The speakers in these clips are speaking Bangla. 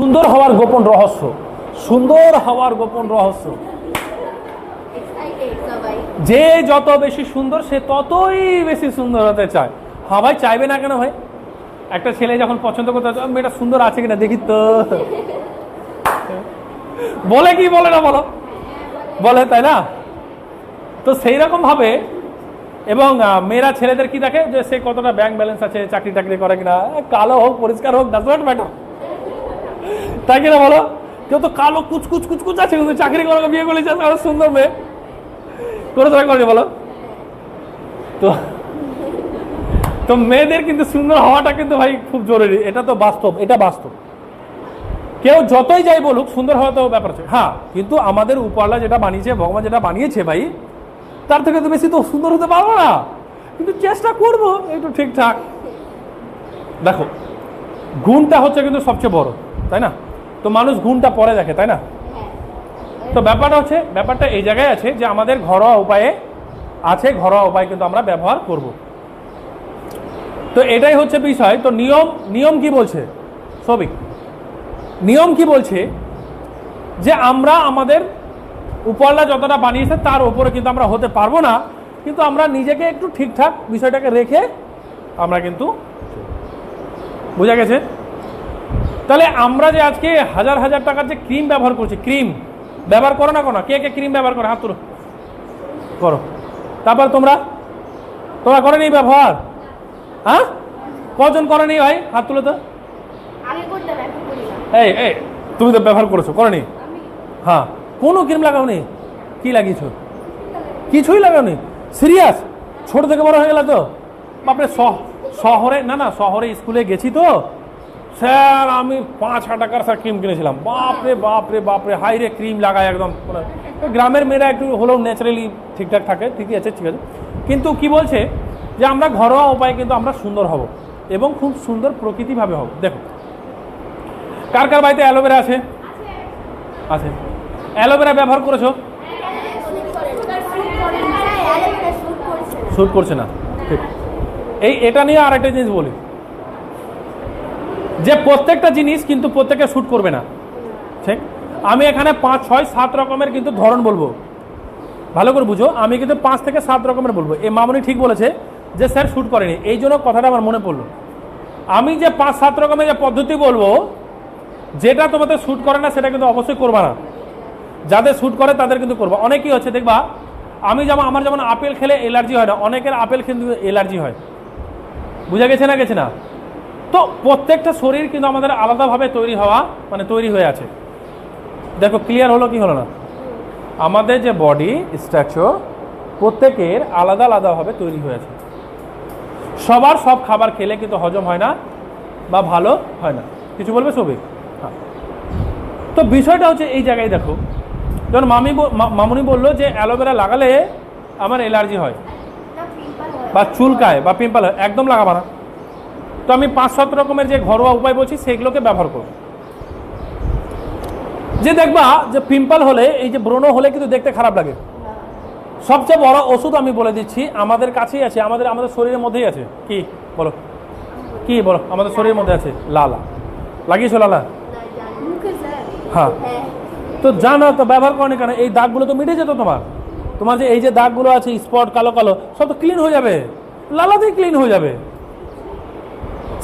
সুন্দর হওয়ার গোপন রহস্য, সুন্দর হওয়ার গোপন রহস্য, যে যত বেশি সুন্দর সে ততই বেশি সুন্দর হতে চায়। হ্যাঁ ভাই, চাইবে না কেন ভাই? একটা ছেলে যখন পছন্দ করতে মেয়েটা সুন্দর আছে কিনা দেখি তো, বলে কি বলে না বলো, বলে তাই না? তো সেই রকম ভাবে এবং মেয়েরা ছেলেদের কি দেখে যে সে কতটা ব্যাংক ব্যালেন্স আছে, চাকরি টাকরি করে কিনা, কালো হোক পরিষ্কার হোক ডাজ নট ম্যাটার, তাই কিনা বলো? কেউ তো কালো কুচকুচ কুচকুচ আছে কিন্তু চাকরি করে বিয়ে করে সুন্দর মেয়ে করে তোরা করে বলো তো। তো মেয়েদের কিন্তু সুন্দর হওয়াটা কিন্তু ভাই খুব জরুরি, এটা তো বাস্তব, এটা বাস্তব। কেউ যতই যাই বলুক সুন্দর হওয়া তো ব্যাপার আছে। হ্যাঁ, কিন্তু আমাদের উপরওয়ালা যেটা বানিয়েছে, ভগবান যেটা বানিয়েছে ভাই, তার থেকে তো বেশি তো সুন্দর হতে পারবো না, কিন্তু চেষ্টা করবো একটু ঠিকঠাক। দেখো, গুণটা হচ্ছে কিন্তু সবচেয়ে বড়, তাই না? তো মানুষ গুণটা পরে দেখে, তাই না? তো ব্যাপারটা এই জায়গায় আছে যে আমাদের ঘরোয়া উপায়ে আছে, ঘরোয়া উপায় কিন্তু আমরা ব্যবহার করব। তো এটাই হচ্ছে বিষয়। তো নিয়ম কি বলছে সবিক? নিয়ম কি বলছে যে আমরা আমাদের উপরওয়ালা যতটা বানিয়েছে তার উপরে কিন্তু আমরা হতে পারবো না, কিন্তু আমরা নিজেকে একটু ঠিকঠাক বিষয়টাকে রেখে আমরা কিন্তু, বোঝা গেছে? তাহলে আমরা যে আজকে হাজার হাজার টাকার যে ক্রিম ব্যবহার করছি, ক্রিম ব্যবহার করো না, কোনো কে কে ক্রিম ব্যবহার করো? হাত তুলো, করো। তারপর তোমরা করেনি ব্যবহার? হ্যাঁ, কজন করেনি ভাই? হাত তুলো তো। এই তুমি তো ব্যবহার করেছো, করেনি? হ্যাঁ, কোনো ক্রিম লাগাওনি? কি লাগিয়েছো? কিছুই লাগাওনি? সিরিয়াস? ছোট থেকে বড় হয়ে গেল তো? বাপরে, শহরে না শহরে স্কুলে গেছি তো স্যার, আমি 5,000 টাকার স্যার ক্রিম কিনেছিলাম, বাপরে বাপরে বাপরে, হাই রে ক্রিম লাগায় একদম। গ্রামের মেয়েরা একটু হলেও ন্যাচারালি ঠিকঠাক থাকে, ঠিকই আছে, ঠিক আছে। কিন্তু কি বলছে যে আমরা ঘরোয়া উপায়ে কিন্তু আমরা সুন্দর হব এবং খুব সুন্দর প্রকৃতিভাবে হব। দেখো, কার কার বাড়িতে অ্যালোভেরা আছে? আছে। অ্যালোভেরা ব্যবহার করেছো? শ্যুট করছে না, ঠিক। এটা নিয়ে আর একটা জিনিস বলি, যে প্রত্যেকটা জিনিস কিন্তু প্রত্যেকে শ্যুট করবে না, ঠিক? আমি এখানে 5, 6, 7 রকমের কিন্তু ধরন বলবো, ভালো করে বুঝো। আমি কিন্তু 5 থেকে 7 রকমের বলবো। এই মামনি ঠিক বলেছে যে স্যার শ্যুট করেনি, এই জন্য কথাটা আমার মনে পড়লো। আমি যে 5, 7 রকমের যে পদ্ধতি বলবো, যেটা তোমাদের শ্যুট করে না সেটা কিন্তু অবশ্যই করবা না, যাদের শ্যুট করে তাদের কিন্তু করবো। অনেকেই হচ্ছে দেখবা, আমার যেমন আপেল খেলে অ্যালার্জি হয় না, অনেকের আপেল কিন্তু অ্যালার্জি হয়, বুঝা গেছে না? তো প্রত্যেকটা শরীর কিন্তু আমাদের আলাদাভাবে তৈরি হয়ে আছে। দেখো, ক্লিয়ার হলো কি হলো না? আমাদের যে বডি স্ট্রাকচার প্রত্যেকের আলাদা আলাদাভাবে তৈরি হয়ে আছে। সবার সব খাবার খেলে কিন্তু হজম হয় না বা ভালো হয় না। কিছু বলবে সবই? হ্যাঁ। তো বিষয়টা হচ্ছে এই জায়গায় দেখো, যখন মামুনি বললো যে অ্যালোভেরা লাগালে আমার অ্যালার্জি হয় বা চুলকায় বা পিম্পল হয়, একদম লাগাবা না। তো আমি 5-7 রকমের যে ঘরোয়া উপায় বলছি সেগুলোকে ব্যবহার করব। যে দেখবা যে পিম্পল হলে, এই যে ব্রণ হলে কিন্তু দেখতে খারাপ লাগে। সবচেয়ে বড় ওষুধ আমি বলে দিচ্ছি, আমাদের কাছেই আছে, আমাদের শরীরের মধ্যেই আছে। কি বলো? আমাদের শরীরের মধ্যে আছে লালা। লাগিয়েছো লালা? হ্যাঁ। তো জানো তো, ব্যবহার করনি কেন? এই দাগগুলো তো মিটে যেত তোমার যে এই যে দাগগুলো আছে, স্পট কালো কালো, সব তো ক্লিন হয়ে যাবে, লালাতেই ক্লিন হয়ে যাবে।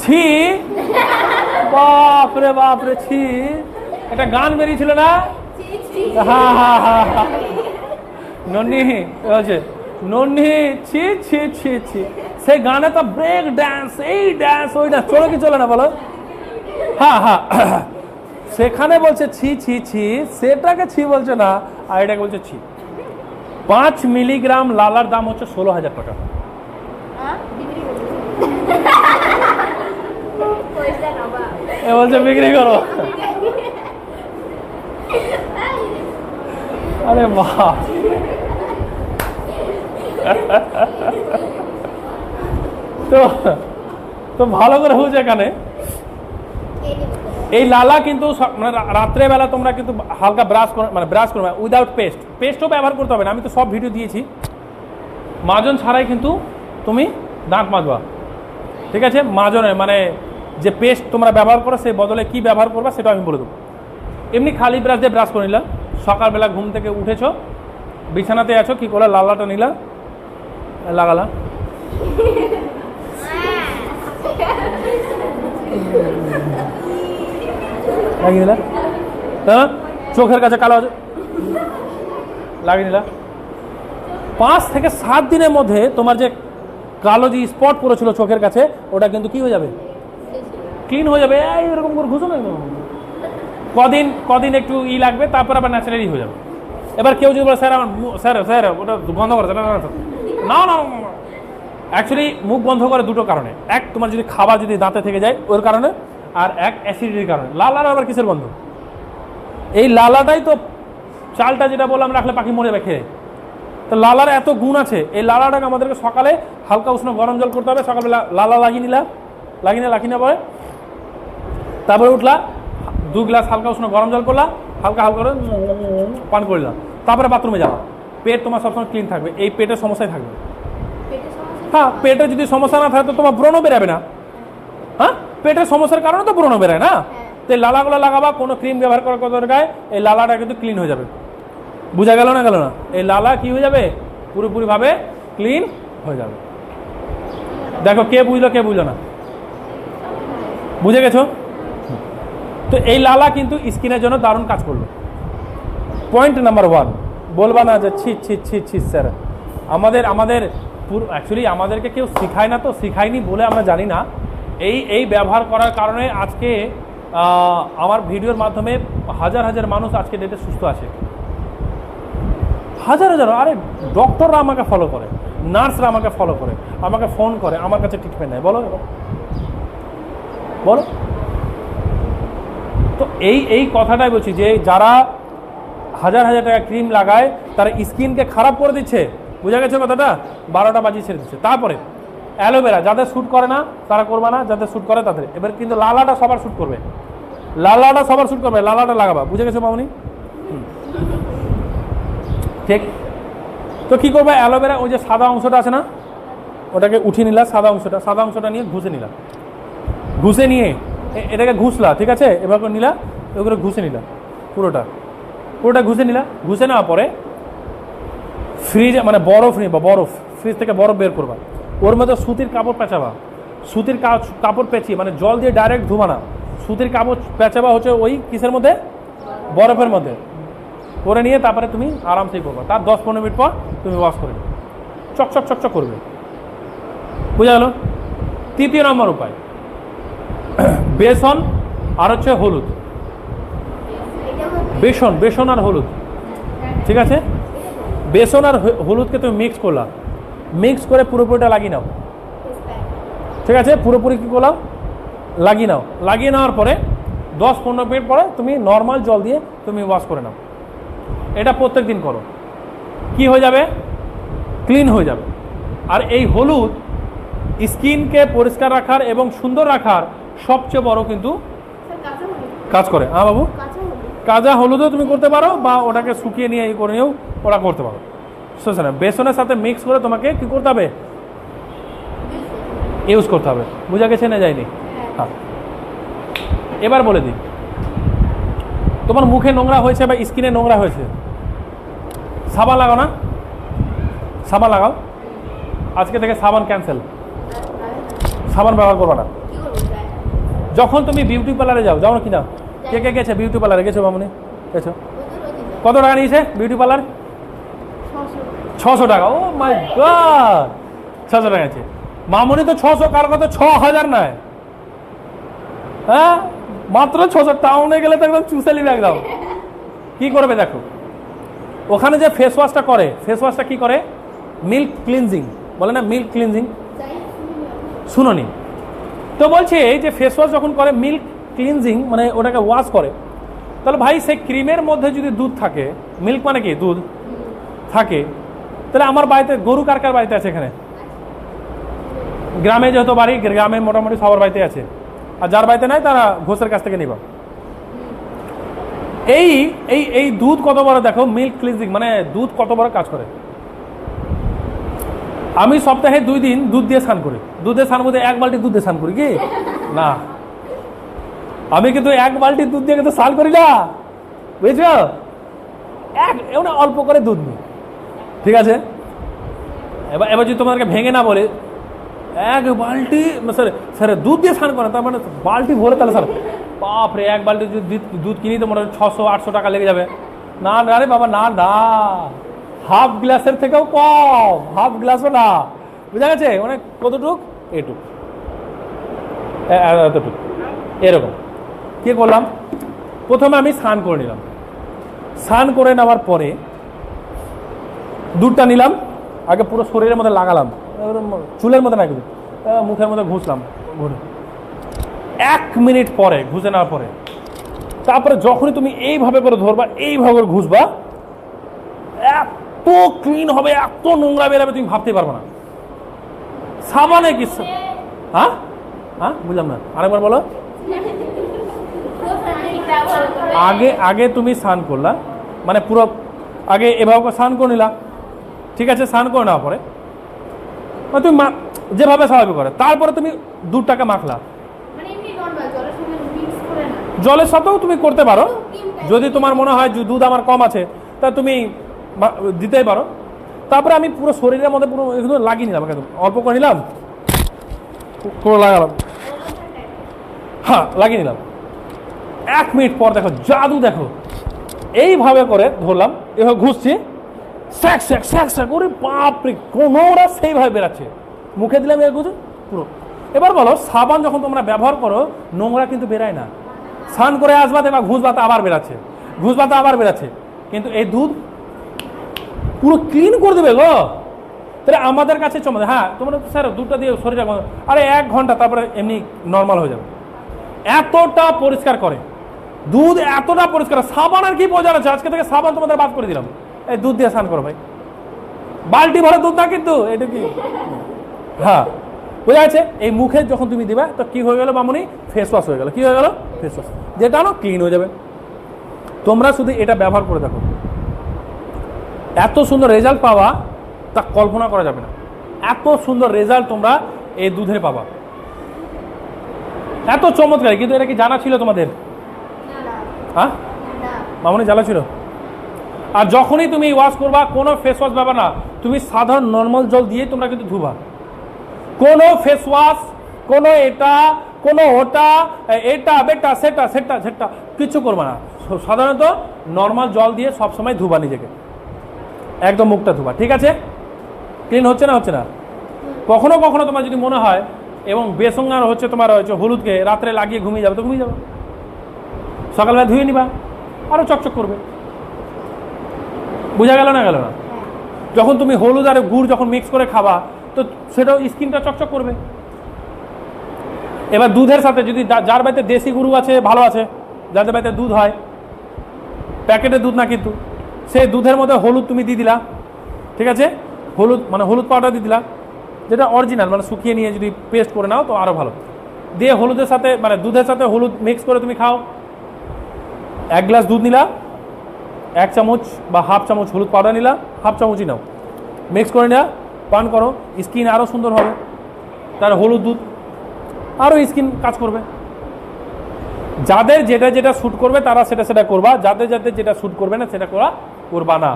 ছি, বাপরে বাপরে, ছি। একটা গান বেরিয়েছিল না? হ্যাঁ, নন্নি হচ্ছে নন্নি, ছি ছি ছি ছি। সেই গানে তো ব্রেক ড্যান্স, এই ড্যান্স, ওই ড্যান্স, চলো কি চলে না বলো? হ্যাঁ, সেখানে বলছে ছি ছি ছি, সেটাকে ছি বলছে না, আর এটাকে বলছে ছি। 5 মিলিগ্রাম লালার দাম হচ্ছে 16,000 টাকা। বলছে বিক্রি করো। আরে বাহ, তো ভালো করে হচ্ছে এখানে। এই লালা কিন্তু রাত্রেবেলা তোমরা কিন্তু হালকা ব্রাশ করবে উইদাউট পেস্টও ব্যবহার করতে হবে না। আমি তো সব ভিডিও দিয়েছি, মাজন ছাড়াই কিন্তু তুমি দাঁত মাজবা, ঠিক আছে? মাজনে যে পেস্ট তোমরা ব্যবহার করো সেই বদলে কি ব্যবহার করবা সেটা আমি বলে দেবো। এমনি খালি ব্রাশ দিয়ে ব্রাশ করে নিলাম, সকালবেলা ঘুম থেকে উঠেছো, বিছানাতে আছো, কি করলে লালাটা নিলা, লাগালা, লাগিয়ে নিলা, হ্যাঁ চোখের কাছে কালো লাগিয়ে নিলা। 5 থেকে 7 দিনের মধ্যে তোমার যে কালো যে স্পট পড়েছিল চোখের কাছে ওটা কিন্তু কি হয়ে যাবে, ক্লিন হয়ে যাবে। এরকম করে ঘুষো না, কদিন একটু লাগবে, তারপর আবার ন্যাচারালি হয়ে যাবে। এবার কেউ যদি বলে স্যার আমার স্যার ওটা বন্ধ করে, না না, অ্যাকচুয়ালি মুখ বন্ধ করে দুটো কারণে, এক তোমার যদি খাবার যদি দাঁতে থেকে যায় ওর কারণে, আর এক অ্যাসিডিটির কারণে। লালার আবার কিসের বন্ধ? এই লালাটাই তো চালটা যেটা বললাম রাখলে পাখি মরে যাবে খেয়ে, তো লালার এত গুণ আছে। এই লালাটাকে আমাদেরকে সকালে হালকা উষ্ণ গরম জল করতে হবে, সকালবেলা লালা লাগিয়ে নেওয়া পরে তারপরে উঠলা 2 গ্লাস হালকা উষ্ণ গরম জল করলা, হালকা করে পান করলাম, তারপরে বাথরুমে যাওয়া। পেট তোমার সবসময় ক্লিন থাকবে, এই পেটের সমস্যায় থাকবে। হ্যাঁ, পেটে যদি সমস্যা না থাকে তো তোমার ব্রণ বেরাবে না। হ্যাঁ, পেটের সমস্যার কারণে তো ব্রণ বেরায় না। তো এই লালাগুলো লাগাবা, কোনো ক্রিম ব্যবহার করার কথা গায়ে, এই লালাটা কিন্তু ক্লিন হয়ে যাবে। বুঝা গেল না? এই লালা কি হয়ে যাবে, পুরোপুরিভাবে ক্লিন হয়ে যাবে। দেখো কে বুঝলো না, বুঝে গেছো? তো এই লালা কিন্তু স্কিনের জন্য দারুণ কাজ করলো। পয়েন্ট নাম্বার 1, বলবা না যে ছি স্যার, আমাদের অ্যাকচুয়ালি আমাদেরকে কেউ শেখায় না, তো শেখায়নি বলে আমরা জানি না। এই ব্যবহার করার কারণে আজকে আমার ভিডিওর মাধ্যমে হাজার মানুষ আজকে ডেটে সুস্থ আছে। হাজার, আরে ডক্টররা আমাকে ফলো করে, নার্সরা আমাকে ফলো করে, আমাকে ফোন করে, আমার কাছে ট্রিটমেন্ট নেয়। বলো তো এই কথাটাই বলছি যে যারা হাজার টাকা ক্রিম লাগায় তারা স্কিনকে খারাপ করে দিচ্ছে। বুঝা গেছে কথাটা? 12টা বাজিয়ে ছেড়ে দিচ্ছে। তারপরে অ্যালোভেরা যাদের শ্যুট করে না তারা করবে না, যাদের শ্যুট করে তাদের। এবার কিন্তু লালাটা সবার শ্যুট করবে, লালাটা লাগাবা। বুঝে গেছো মামনি? ঠিক। তো কি করবে, অ্যালোভেরা ওই যে সাদা অংশটা আছে না, ওটাকে উঠিয়ে নিলা, সাদা অংশটা নিয়ে ঘুষে নিয়ে এটাকে ঘুষলা, ঠিক আছে? এবার নিলা, ওগুলো ঘুষে নিলা, পুরোটা ঘুষে নিলা। ঘুষে নেওয়ার পরে ফ্রিজে মানে বরফ ফ্রিজ থেকে বরফ বের করবা, ওর মধ্যে সুতির কাপড় পেঁচাবা, সুতির কাপড় পেঁচিয়ে, মানে জল দিয়ে ডাইরেক্ট ধুবা না, সুতির কাপড় পেঁচাবা হচ্ছে ওই কিসের মধ্যে, বরফের মধ্যে করে নিয়ে তারপরে তুমি আরামসেই করবা। তার 10-15 মিনিট পর তুমি ওয়াশ করে নেবে, চকচক করবে। বুঝা গেল? 3য় নম্বর উপায়, বেসন আর হচ্ছে হলুদ। বেসন আর হলুদ, ঠিক আছে? বেসন আর হলুদকে তুমি মিক্স করে পুরোপুরিটা লাগিয়ে নাও, ঠিক আছে? পুরোপুরি কি করলাম, লাগিয়ে নেওয়ার পরে 10-15 মিনিট পরে তুমি নর্মাল জল দিয়ে তুমি ওয়াশ করে নাও। এটা প্রত্যেক দিন করো, কি হয়ে যাবে, ক্লিন হয়ে যাবে। আর এই হলুদ স্কিনকে পরিষ্কার রাখার এবং সুন্দর রাখার সবচেয়ে বড় কিন্তু কাজ করে। হ্যাঁ বাবু, কাঁচা হলুদও তুমি করতে পারো, বা ওটাকে শুকিয়ে নিয়ে করে নিয়েও ওটা করতে পারো। বেসনের সাথে মিক্স করে তোমাকে কি করতে হবে, ইউজ করতে হবে। বুঝা গেছে না যায়নি? হ্যাঁ, এবার বলে দিই, তোমার মুখে নোংরা হয়েছে বা স্কিনে নোংরা হয়েছে, সাবান লাগাও না, সাবান লাগাও। আজকে থেকে সাবান ক্যান্সেল, সাবান ব্যবহার করবে না। যখন তুমি বিউটি পার্লারে যাও না কিনা, কে গেছে বিউটি পার্লারে? গেছো মামনি? গেছো? কত টাকা নিয়েছে বিউটি পার্লার? 600 টাকা। ও মাই গড, 600 টাকা আছে। মামনি তো 600, কার কত 6000 নয়, হ্যাঁ মাত্র 600। টাউনে গেলে তো একদম চুষালি ব্যাগ দাও। কি করবে দেখো, ওখানে যে ফেস ওয়াশটা কি করে, মিল্ক ক্লিনজিং বলে না, মিল্ক ক্লিনজিং শুনোনি তো? বলছে এই যে ফেস ওয়াশ যখন করে মিল্ক ক্লিনজিং, মানে ওটাকে ওয়াশ করে, তাহলে ভাই সেই ক্রিমের মধ্যে যদি দুধ থাকে, মিল্ক মানে কি দুধ থাকে, তাহলে আমার বাড়িতে গরু কার বাড়িতে আছে? এখানে গ্রামে যেহেতু বাড়ি, গ্রামে মোটামুটি সবার বাড়িতে আছে, আর যার বাড়িতে নাই তারা ঘোষের কাছ থেকে নিবা। এই দুধ কত বড় দেখো, মিল্ক ক্লিনজিং মানে দুধ কত বড় কাজ করে। আমি সপ্তাহে 2 দিন দুধ দিয়ে স্নান করি, দুধে স্নান বলতে 1 বালতি দুধ দিয়ে স্নান করি কি না, আমি কিন্তু 1 বালতি দুধ দিয়ে কিন্তু স্নান করি না, বুঝছো? এমন অল্প করে দুধ নিই, ঠিক আছে? এবার যদি তোমাদেরকে ভেঙে না বলে 1 বালতি স্যার দুধ দিয়ে স্নান করেন, তার মানে বালতি ভরে, তাহলে স্যার বাপরে 1 বালতি দুধ কিনি তো মনে হয় 600-800 টাকা লেগে যাবে। না না রে বাবা, না না, হাফ গ্লাসের থেকেও কম, হাফ গ্লাসও না, বুঝা গেছে? মানে কতটুক? এটুক, এতটুক, এরকম। কি করলাম? প্রথমে আমি স্নান করে নিলাম, স্নান করে নেওয়ার পরে দুধটা নিলাম, আগে পুরো শরীরের মধ্যে লাগালাম, চুলের মধ্যে না, মুখের মধ্যে ঘুষলাম, 1 মিনিট পরে ঘুষে নেওয়ার পরে তারপরে যখনই তুমি এইভাবে করে ধরবা, এইভাবে করে ঘুষবা, এত ক্লিন হবে, এত নোংরা বেরোবে তুমি ভাবতে পারবে না। সাবানে কি? হ্যাঁ হ্যাঁ, বুঝলাম না, আরেকবার বলো। আগে তুমি স্নান করলা, মানে পুরো আগে এভাবে স্নান করে নিলা, ঠিক আছে? স্নান করে নেওয়ার পরে তুমি যেভাবে স্বাভাবিক করে, তারপরে তুমি দুধটাকে মাখলা, জলের সাথেও তুমি করতে পারো। যদি তোমার মনে হয় যে দুধ আমার কম আছে, তা তুমি দিতেই পারো। তারপরে আমি পুরো শরীরের মধ্যে পুরো লাগিয়ে নিলাম, অল্প করে নিলাম, পুরো লাগালাম, হ্যাঁ লাগিয়ে নিলাম। 1 মিনিট পর দেখো জাদু, দেখো এইভাবে করে ধরলাম, এভাবে ঘুষছি, স্যাক স্যাক স্যাক স্যাক, ওরে বাপরে, কোনোরা সেইভাবে বেরাচ্ছে, মুখে দিলাম এর ঘুষে পুরো। এবার বলো, সাবান যখন তোমরা ব্যবহার করো, নোংরা কিন্তু বেরায় না। স্নান করে আসবাতে বা ঘুষ বাতা আবার বেরাচ্ছে, ঘুষ বাতা আবার বেরাচ্ছে, কিন্তু এই দুধ পুরো ক্লিন করে দেবে গো। তাহলে আমাদের কাছে চমৎকার। হ্যাঁ, তোমরা স্যার দুধটা দিয়ে শরীরে, আরে 1 ঘন্টা, তারপরে এমনি নর্মাল হয়ে যাবে। এতটা পরিষ্কার করে দুধ, এতটা পরিষ্কার। সাবান আর কি বোঝা আছে, আজকে থেকে সাবান তোমাদের বাদ করে দিলাম, এই দুধ দিয়ে স্নান করো ভাই, বালতি ভরে দুধ না কিন্তু, এটা কি? হ্যাঁ, বোঝা যাচ্ছে? এই মুখে যখন তুমি দিবা, তো কি হয়ে গেল মামুনি? ফেস ওয়াশ হয়ে গেল। কি হয়ে গেল? ফেস ওয়াশ, যেটা না ক্লিন হয়ে যাবে। তোমরা শুধু এটা ব্যবহার করে দেখো, এত সুন্দর রেজাল্ট পাওয়া তা কল্পনা করা যাবে না। এত সুন্দর রেজাল্ট তোমরা এই দুধে পাবা, এত চমৎকার। কিন্তু এটা কি জানা ছিল তোমাদের? হ্যাঁ মামুনি, জানা ছিল? আর যখনই তুমি ওয়াশ করবা, কোনো ফেস ওয়াশ ব্যবহার না, তুমি সাধারণ নর্মাল জল দিয়ে তোমরা কিন্তু ধুবা। কোনো ফেস ওয়াশ, কোনো এটা, কোনো ওটা, এটা বেটা, সেটা সেটা সেটা কিছু করবা না। সাধারণত নর্মাল জল দিয়ে সবসময় ধুবা নিজেকে, একদম মুখটা ধুবা, ঠিক আছে? ক্লিন হচ্ছে না? হচ্ছে না? কখনো কখনো তোমার যদি মনে হয় এবং বেসঙ্গার হচ্ছে তোমার হচ্ছে হলুদকে রাত্রে লাগিয়ে ঘুমিয়ে যাবে, তো ঘুমিয়ে যাবে, সকালবেলা ধুয়ে নিবা, আরও চকচক করবে। বোঝা গেল না? গেল না? যখন তুমি হলুদ আর গুড় যখন মিক্স করে খাবা, তো সেটাও স্কিনটা চকচক করবে। এবার দুধের সাথে যদি যার বাড়িতে দেশি গরু আছে, ভালো আছে, যাদের বাড়িতে দুধ হয়, প্যাকেটের দুধ না কিন্তু, সেই দুধের মধ্যে হলুদ তুমি দিয়ে দিলা, ঠিক আছে? হলুদ মানে হলুদ পাউডার দিয়ে দিলা, যেটা অরিজিনাল, মানে শুকিয়ে নিয়ে যদি পেস্ট করে নাও তো আরও ভালো। দিয়ে হলুদের সাথে, মানে দুধের সাথে হলুদ মিক্স করে তুমি খাও। 1 গ্লাস দুধ নিলা, 1 চামচ বা হাফ চামচ হলুদ পাউডার নিলা, হাফ চামচই নাও, মিক্স করে নেওয়া, পান করো, স্কিন আরও সুন্দর হবে। তার হলুদ দুধ আরও স্কিন কাজ করবে। যাদের যেটা যেটা শ্যুট করবে তারা সেটা সেটা করবা, যাদের যাদের যেটা শ্যুট করবে না সেটা করবা না।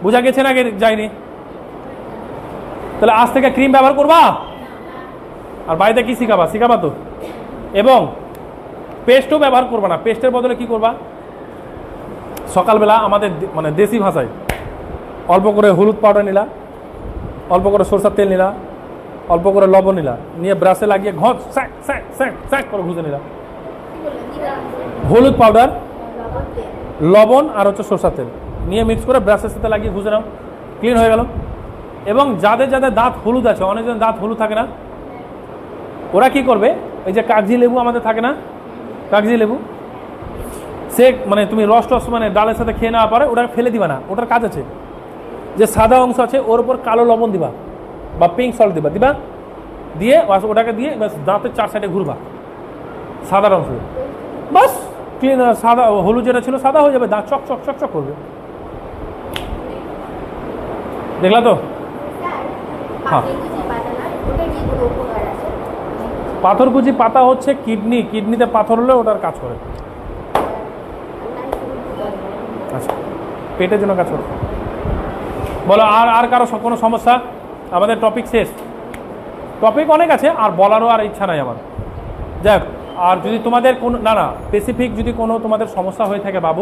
বোঝা গেছে না? যায়নি? তাহলে আজ থেকে ক্রিম ব্যবহার করবা, আর বাড়িতে কি শিখাবা তো। এবং পেস্টও ব্যবহার করবা না। পেস্টের বদলে কি করবা? সকালবেলা আমাদের মানে দেশি ভাষায় অল্প করে হলুদ পাউডার নিলা, অল্প করে সরষের তেল নিলা, অল্প করে লবণ নিলা, নিয়ে ব্রাশে লাগিয়ে ঘষ স্যাক স্যাক স্যাক স্যাক করে ঘুষে নিলা। হলুদ পাউডার, লবণ আর হচ্ছে সরষের তেল নিয়ে মিক্স করে ব্রাশের সাথে লাগিয়ে ঘুষে নাও, ক্লিন হয়ে গেল। এবং যাদের যাদের দাঁত হলুদ আছে, অনেকজন দাঁত হলুদ থাকে না, ওরা কি করবে? এই যে কাগজি লেবু আমাদের থাকে না, কাগজি লেবু, সে মানে তুমি রস টস মানে ডালের সাথে খেয়ে নেওয়ার পরে ওটাকে ফেলে দিবা না। ওটার কাজ আছে, যে সাদা অংশ আছে ওর উপর কালো লবণ দিবা বা পিঙ্ক সল্ট দিবা, দিয়ে ওটাকে দিয়ে দাঁতের 4 সাইডে ঘুরবা, সাদা অংশ, বাস ক্লিন। সাদা হলুদ যেটা ছিল সাদা হয়ে যাবে, দাঁত চকচক চকচক করবে। দেখলা তো? হ্যাঁ, পাথরকুচি পাতা হচ্ছে কিডনিতে পাথর হলে ওটার কাজ করে। আচ্ছা, পেটের জন্য কাজ করে। বলো আর কারো কোনো সমস্যা? আমাদের টপিক শেষ। টপিক অনেক আছে, আর বলারও আর ইচ্ছা নাই আমার। যাক, আর যদি তোমাদের কোনো না স্পেসিফিক যদি কোনো তোমাদের সমস্যা হয়ে থাকে বাবু,